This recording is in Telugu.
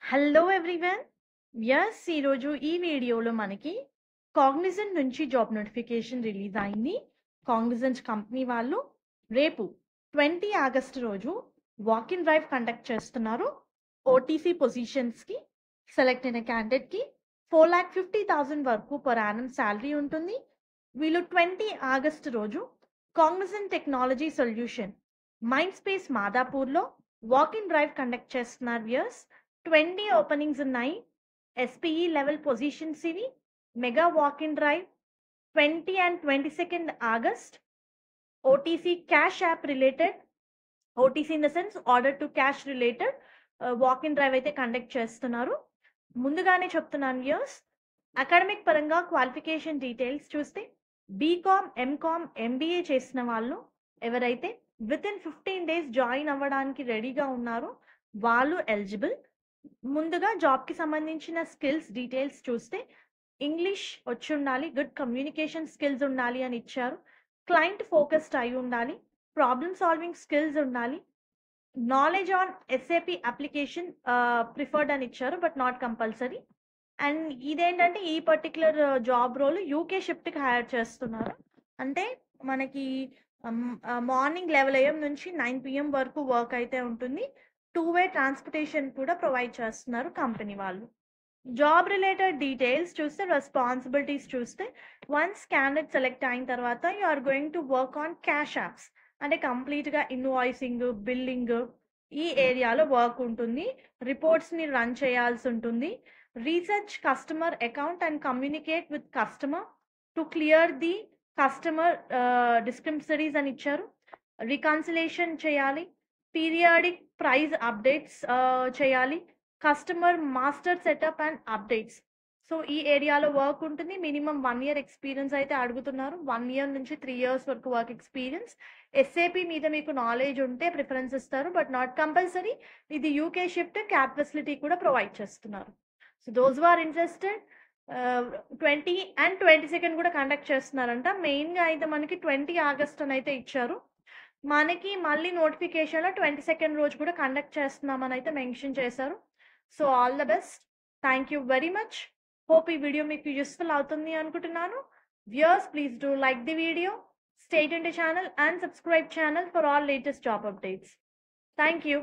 Hello everyone. ఈరోజు ఈ వీడియోలో మనకి కాగ్నిజెంట్ నుంచి జాబ్ నోటిఫికేషన్ రిలీజ్ అయింది. కాగ్నిజెంట్ కంపెనీ వాళ్ళు రేపు 20 ఆగస్టు రోజు వాక్ ఇన్ డ్రైవ్ కండక్ట్ చేస్తున్నారు. ఓటీసీ పొజిషన్స్కి సెలెక్ట్ అయిన క్యాండిడేట్కి 4,50,000 వరకు పర్ యానం శాలరీ ఉంటుంది. వీళ్ళు 20 ఆగస్టు రోజు Cognizant technology solution mind space మాదాపూర్లో వాక్ ఇన్ డ్రైవ్ కండక్ట్ చేస్తున్నారు. 20 ఓపెనింగ్స్ ఉన్నాయి. ఎస్పీఈ లెవెల్ పొజిషన్స్ ఇవి. Mega walk in drive 20 and 22nd August. OTC cash app related, OTC in the sense order to cash related walk in drive అయితే కండక్ట్ చేస్తున్నారు. ముందుగానే చెప్తున్నాను వ్యూయర్స్, అకాడమిక్ పరంగా క్వాలిఫికేషన్ డీటెయిల్స్ చూస్తే బీకామ్, ఎంకామ్, ఎంబీఏ చేసిన వాళ్ళు ఎవరైతే విత్ ఇన్ 15 days జాయిన్ అవ్వడానికి రెడీగా ఉన్నారో వాళ్ళు ఎలిజిబుల్. ముందుగా జాబ్కి సంబంధించిన స్కిల్స్ డీటెయిల్స్ చూస్తే ఇంగ్లీష్ వచ్చి ఉండాలి, గుడ్ కమ్యూనికేషన్ స్కిల్స్ ఉండాలి అని ఇచ్చారు. క్లయింట్ ఫోకస్డ్ అయి ఉండాలి, ప్రాబ్లమ్ సాల్వింగ్ స్కిల్స్ ఉండాలి, knowledge on SAP application preferred అని ఇచ్చారు బట్ నాట్ కంపల్సరీ. అండ్ ఇదేంటంటే ఈ పర్టికులర్ జాబ్ రోల్ యూకే షిఫ్ట్కి హైర్ చేస్తున్నారు. అంటే మనకి మార్నింగ్ 11 AM నుంచి 9 PM వరకు వర్క్ అయితే ఉంటుంది. 2-way ట్రాన్స్పోర్టేషన్ కూడా ప్రొవైడ్ చేస్తున్నారు కంపెనీ వాళ్ళు. జాబ్ రిలేటెడ్ డీటెయిల్స్ చూస్తే, రెస్పాన్సిబిలిటీస్ చూస్తే, వన్స్ క్యాండిడేట్ సెలెక్ట్ అయిన తర్వాత you are going to work on cash apps. అంటే కంప్లీట్గా ఇన్వాయిసింగ్, బిల్లింగ్ ఈ ఏరియాలో వర్క్ ఉంటుంది. రిపోర్ట్స్ని రన్ చేయాల్సి ఉంటుంది. Research customer account and communicate with customer to clear the customer discrepancies అని ఇచ్చారు. రికన్సిలేషన్ చేయాలి, పీరియాడిక్ ప్రైస్ అప్డేట్స్ చేయాలి, customer master setup and updates. So ఈ ఏరియాలో వర్క్ ఉంటుంది. మినిమం 1 year ఎక్స్పీరియన్స్ అయితే అడుగుతున్నారు. 1 year నుంచి 3 years వరకు వర్క్ ఎక్స్పీరియన్స్. ఎస్ఏపి మీద మీకు నాలెడ్జ్ ఉంటే ప్రిఫరెన్స్ ఇస్తారు బట్ నాట్ కంపల్సరీ. ఇది యూకే షిఫ్ట్, క్యాబ్ ఫెసిలిటీ కూడా ప్రొవైడ్ చేస్తున్నారు. So those are interested 20 and 22nd కూడా కండక్ట్ చేస్తున్నారంట. మెయిన్గా అయితే మనకి 20 ఆగస్ట్ అని అయితే ఇచ్చారు. మనకి మళ్ళీ నోటిఫికేషన్లో 22nd రోజు కూడా కండక్ట్ చేస్తున్నామని అయితే మెన్షన్ చేశారు. So all the best. Thank you very much. Hope ఈ వీడియో మీకు యూస్ఫుల్ అవుతుంది అనుకుంటున్నాను. Viewers, please do like the video, stay tuned to channel and subscribe channel for all latest job updates. Thank you.